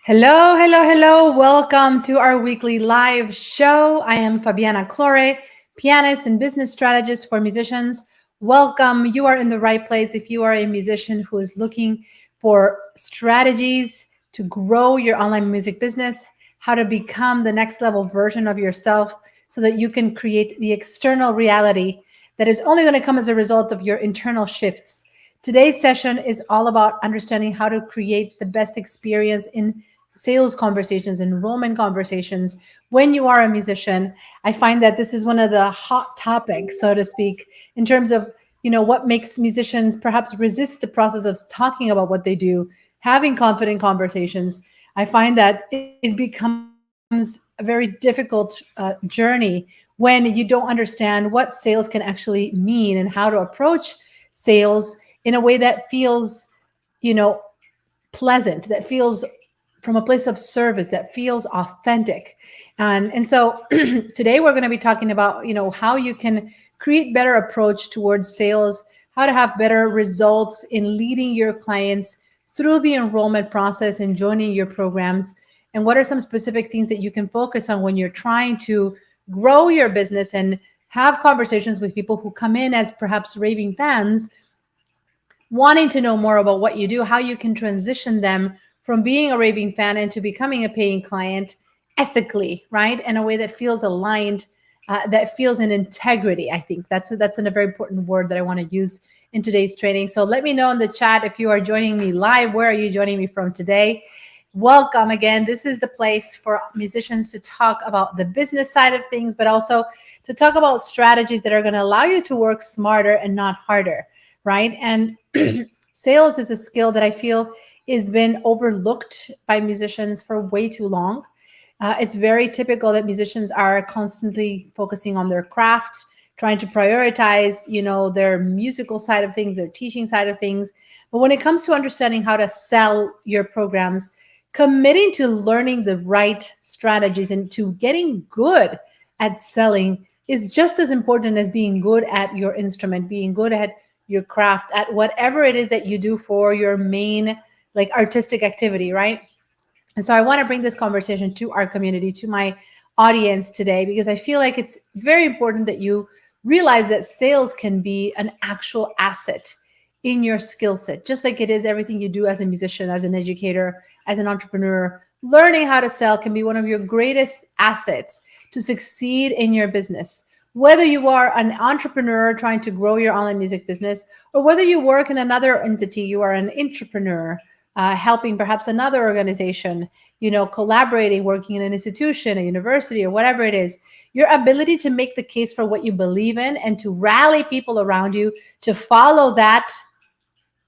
Hello, hello, hello. Welcome to our weekly live show. I am Fabiana Claure, pianist and business strategist for musicians. Welcome. You are in the right place if you are a musician who is looking for strategies to grow your online music business, how to become the next level version of yourself so that you can create the external reality that is only going to come as a result of your internal shifts. Today's session is all about understanding how to create the best experience in sales conversations, enrollment conversations when you are a musician. I find that this is one of the hot topics, so to speak, in terms of what makes musicians perhaps resist the process of talking about what they do, having confident conversations. I find that it becomes a very difficult journey when you don't understand what sales can actually mean and how to approach sales in a way that feels, you know, pleasant, that feels from a place of service, that feels authentic. And so today we're going to be talking about, how you can create better approach towards sales, how to have better results in leading your clients through the enrollment process and joining your programs, and what are some specific things that you can focus on when you're trying to grow your business and have conversations with people who come in as perhaps raving fans wanting to know more about what you do, how you can transition them from being a raving fan into becoming a paying client ethically, right? In a way that feels aligned, that feels in integrity. I think that's a very important word that I want to use in today's training. So let me know in the chat if you are joining me live. Where are you joining me from today? Welcome again. This is the place for musicians to talk about the business side of things, but also to talk about strategies that are going to allow you to work smarter and not harder, right? And sales is a skill that I feel has been overlooked by musicians for way too long. It's very typical that musicians are constantly focusing on their craft, trying to prioritize, their musical side of things, their teaching side of things. But when it comes to understanding how to sell your programs, committing to learning the right strategies and to getting good at selling is just as important as being good at your instrument, being good at your craft, at whatever it is that you do for your main artistic activity, right? And so I want to bring this conversation to our community, to my audience today, because I feel like it's very important that you realize that sales can be an actual asset in your skill set, just like it is everything you do as a musician, as an educator, as an entrepreneur. Learning how to sell can be one of your greatest assets to succeed in your business. Whether you are an entrepreneur trying to grow your online music business, or whether you work in another entity, you are an entrepreneur, helping perhaps another organization, collaborating, working in an institution, a university, or whatever it is, your ability to make the case for what you believe in and to rally people around you to follow that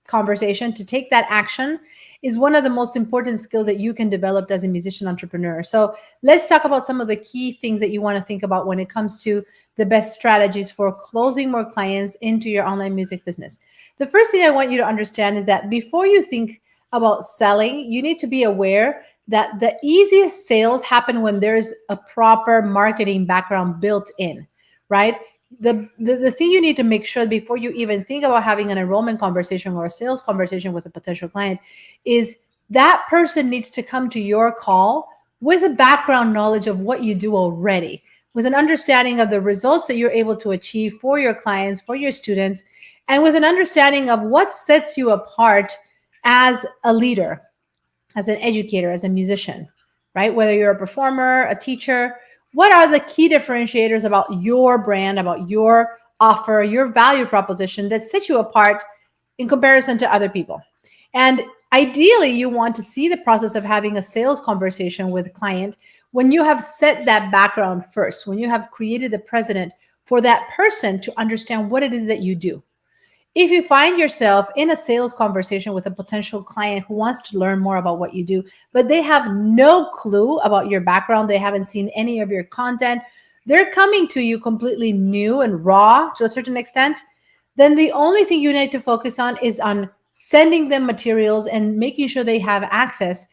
conversation, to take that action, is one of the most important skills that you can develop as a musician entrepreneur. So let's talk about some of the key things that you want to think about when it comes to the best strategies for closing more clients into your online music business. The first thing I want you to understand is that before you think about selling, you need to be aware that the easiest sales happen when there's a proper marketing background built in, right? The thing you need to make sure before you even think about having an enrollment conversation or a sales conversation with a potential client is that person needs to come to your call with a background knowledge of what you do already, with an understanding of the results that you're able to achieve for your clients, for your students, and with an understanding of what sets you apart as a leader, as an educator, as a musician, right? Whether you're a performer, a teacher, what are the key differentiators about your brand, about your offer, your value proposition that set you apart in comparison to other people? And ideally, you want to see the process of having a sales conversation with a client when you have set that background first, when you have created a precedent for that person to understand what it is that you do. If you find yourself in a sales conversation with a potential client who wants to learn more about what you do, but they have no clue about your background, they haven't seen any of your content, they're coming to you completely new and raw to a certain extent, then the only thing you need to focus on is on sending them materials and making sure they have access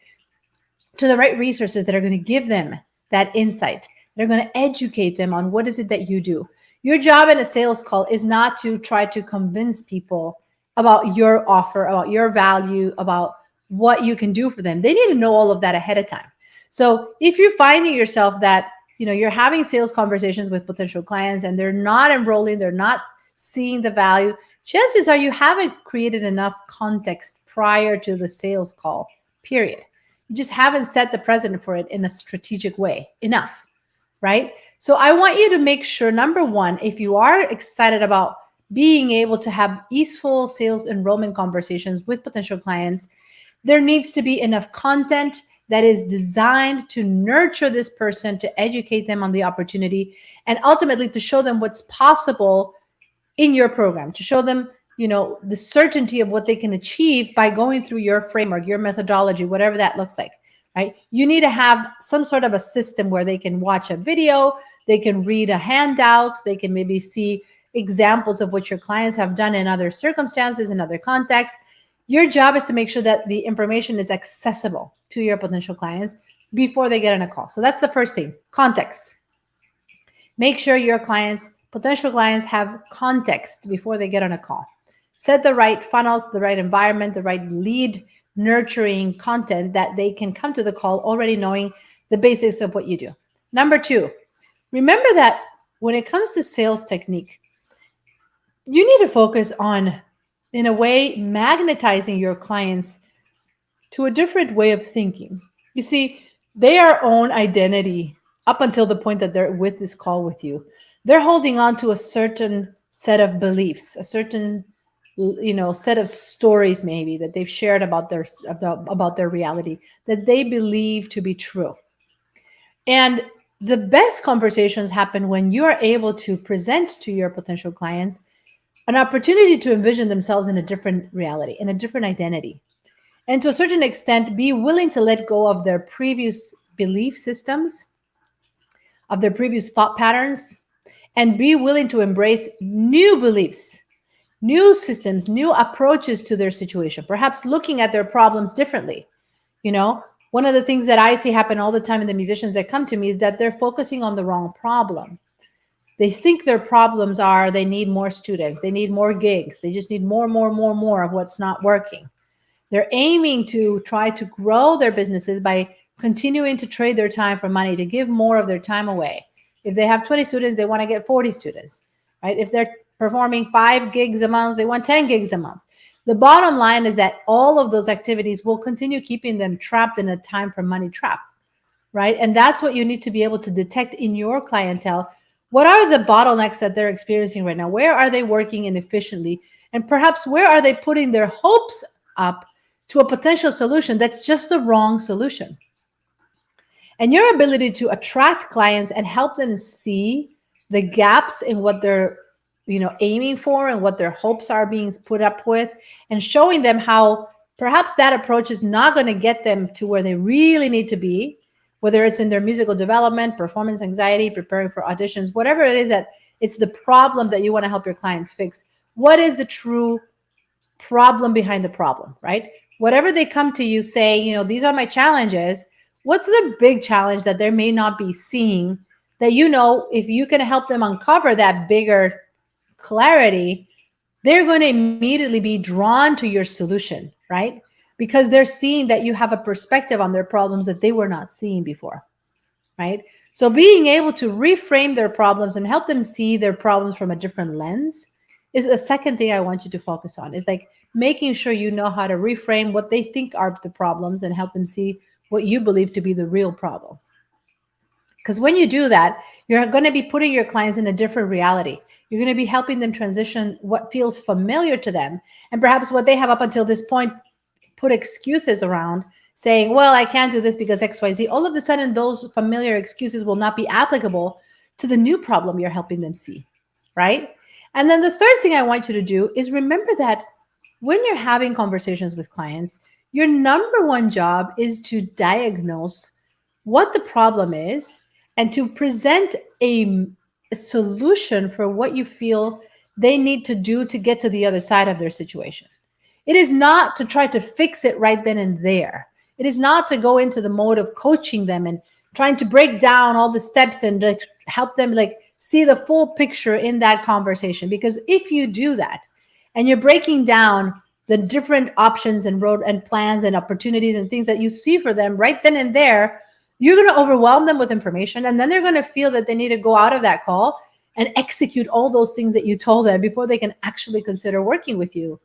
to the right resources that are going to give them that insight. They're going to educate them on what is it that you do. Your job in a sales call is not to try to convince people about your offer, about your value, about what you can do for them. They need to know all of that ahead of time. So if you're finding yourself that, you're having sales conversations with potential clients and they're not enrolling, they're not seeing the value, chances are you haven't created enough context prior to the sales call, period. You just haven't set the precedent for it in a strategic way enough, right? So I want you to make sure, number one, if you are excited about being able to have easeful sales enrollment conversations with potential clients, there needs to be enough content that is designed to nurture this person, to educate them on the opportunity, and ultimately to show them what's possible in your program, to show them, the certainty of what they can achieve by going through your framework, your methodology, whatever that looks like, right? You need to have some sort of a system where they can watch a video, they can read a handout, they can maybe see examples of what your clients have done in other circumstances, in other contexts. Your job is to make sure that the information is accessible to your potential clients before they get on a call. So that's the first thing, context. Make sure your potential clients have context before they get on a call. Set the right funnels, the right environment, the right lead nurturing content that they can come to the call already knowing the basics of what you do. Number two, remember that when it comes to sales technique, you need to focus on, in a way, magnetizing your clients to a different way of thinking. You see, their own identity up until the point that they're with this call with you, they're holding on to a certain set of beliefs, a certain set of stories maybe that they've shared about their reality that they believe to be true. And the best conversations happen when you are able to present to your potential clients an opportunity to envision themselves in a different reality, in a different identity. And to a certain extent, be willing to let go of their previous belief systems, of their previous thought patterns, and be willing to embrace new beliefs, new systems, new approaches to their situation, perhaps looking at their problems differently. One of the things that I see happen all the time in the musicians that come to me is that they're focusing on the wrong problem. They think their problems are they need more students, they need more gigs, they just need more of what's not working. They're aiming to try to grow their businesses by continuing to trade their time for money, to give more of their time away. If they have 20 students, they want to get 40 students, right? If they're performing 5 gigs a month, they want 10 gigs a month. The bottom line is that all of those activities will continue keeping them trapped in a time for money trap, right? And that's what you need to be able to detect in your clientele. What are the bottlenecks that they're experiencing right now? Where are they working inefficiently? And perhaps where are they putting their hopes up to a potential solution that's just the wrong solution? And your ability to attract clients and help them see the gaps in what they're aiming for and what their hopes are being put up with, and showing them how perhaps that approach is not going to get them to where they really need to be, whether it's in their musical development, performance anxiety, preparing for auditions, whatever it is that it's the problem that you want to help your clients fix. What is the true problem behind the problem, right? Whatever they come to you say, these are my challenges. What's the big challenge that they may not be seeing that, if you can help them uncover that bigger clarity, they're going to immediately be drawn to your solution, right? Because they're seeing that you have a perspective on their problems that they were not seeing before, right? So being able to reframe their problems and help them see their problems from a different lens is the second thing I want you to focus on, is like making sure you know how to reframe what they think are the problems and help them see what you believe to be the real problem. Because when you do that, you're going to be putting your clients in a different reality. You're going to be helping them transition what feels familiar to them, and perhaps what they have up until this point put excuses around, saying, well, I can't do this because XYZ. All of a sudden, those familiar excuses will not be applicable to the new problem you're helping them see, right? And then the third thing I want you to do is remember that when you're having conversations with clients, your number one job is to diagnose what the problem is and to present a solution for what you feel they need to do to get to the other side of their situation. It is not to try to fix it right then and there. It is not to go into the mode of coaching them and trying to break down all the steps and help them see the full picture in that conversation. Because if you do that and you're breaking down the different options and road and plans and opportunities and things that you see for them right then and there, you're going to overwhelm them with information. And then they're going to feel that they need to go out of that call and execute all those things that you told them before they can actually consider working with you.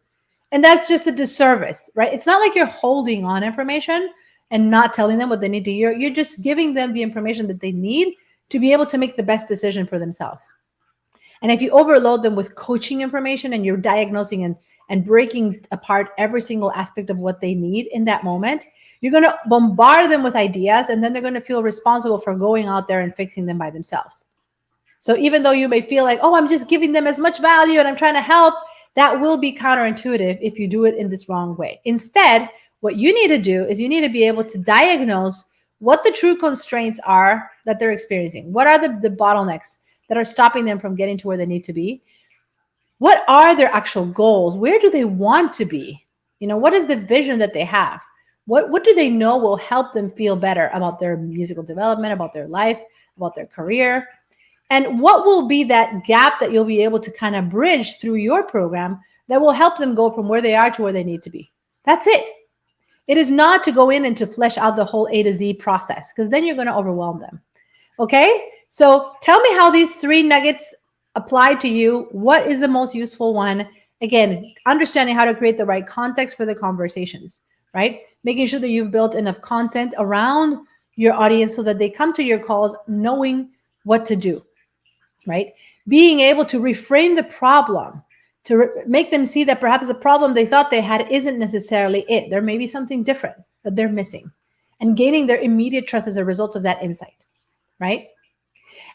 And that's just a disservice, right? It's not like you're holding on information and not telling them what they need to hear. You're just giving them the information that they need to be able to make the best decision for themselves. And if you overload them with coaching information and you're diagnosing and breaking apart every single aspect of what they need in that moment, you're going to bombard them with ideas, and then they're going to feel responsible for going out there and fixing them by themselves. So even though you may feel like, oh, I'm just giving them as much value and I'm trying to help, that will be counterintuitive if you do it in this wrong way. Instead, what you need to do is you need to be able to diagnose what the true constraints are that they're experiencing. What are the bottlenecks that are stopping them from getting to where they need to be? What are their actual goals? Where do they want to be? What is the vision that they have? What do they know will help them feel better about their musical development, about their life, about their career? And what will be that gap that you'll be able to kind of bridge through your program that will help them go from where they are to where they need to be? That's it. It is not to go in and to flesh out the whole A to Z process, because then you're going to overwhelm them. Okay? So tell me how these 3 nuggets apply to you. What is the most useful one? Again, understanding how to create the right context for the conversations, right? Making sure that you've built enough content around your audience so that they come to your calls knowing what to do, right? Being able to reframe the problem, to make them see that perhaps the problem they thought they had isn't necessarily it. There may be something different that they're missing, and gaining their immediate trust as a result of that insight, right?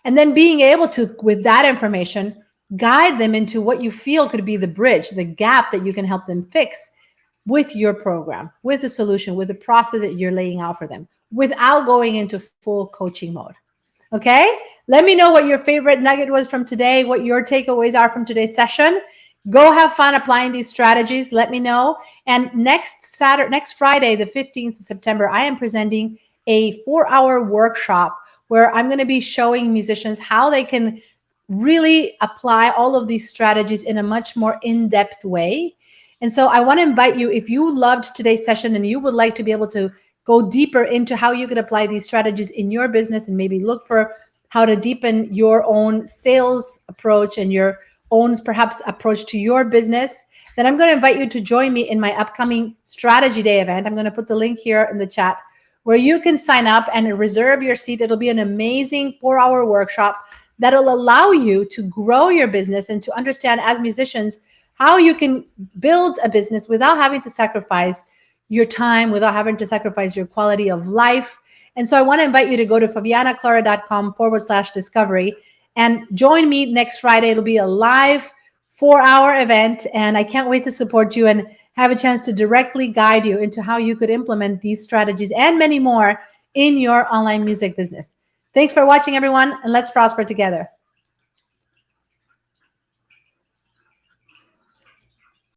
And then being able to, with that information, guide them into what you feel could be the bridge, the gap that you can help them fix with your program, with the solution, with the process that you're laying out for them, without going into full coaching mode. Okay? Let me know what your favorite nugget was from today, what your takeaways are from today's session. Go have fun applying these strategies. Let me know. And next Friday, the 15th of September, I am presenting a 4-hour workshop where I'm going to be showing musicians how they can really apply all of these strategies in a much more in-depth way. And so I want to invite you, if you loved today's session and you would like to be able to go deeper into how you could apply these strategies in your business and maybe look for how to deepen your own sales approach and your own perhaps approach to your business, then I'm going to invite you to join me in my upcoming Strategy Day event. I'm going to put the link here in the chat where you can sign up and reserve your seat. It'll be an amazing 4-hour workshop that'll allow you to grow your business and to understand as musicians how you can build a business without having to sacrifice your time, without having to sacrifice your quality of life. And so I want to invite you to go to fabianaclaure.com/discovery and join me next Friday. It'll be a live 4-hour event, and I can't wait to support you and have a chance to directly guide you into how you could implement these strategies and many more in your online music business. Thanks for watching, everyone, and let's prosper together.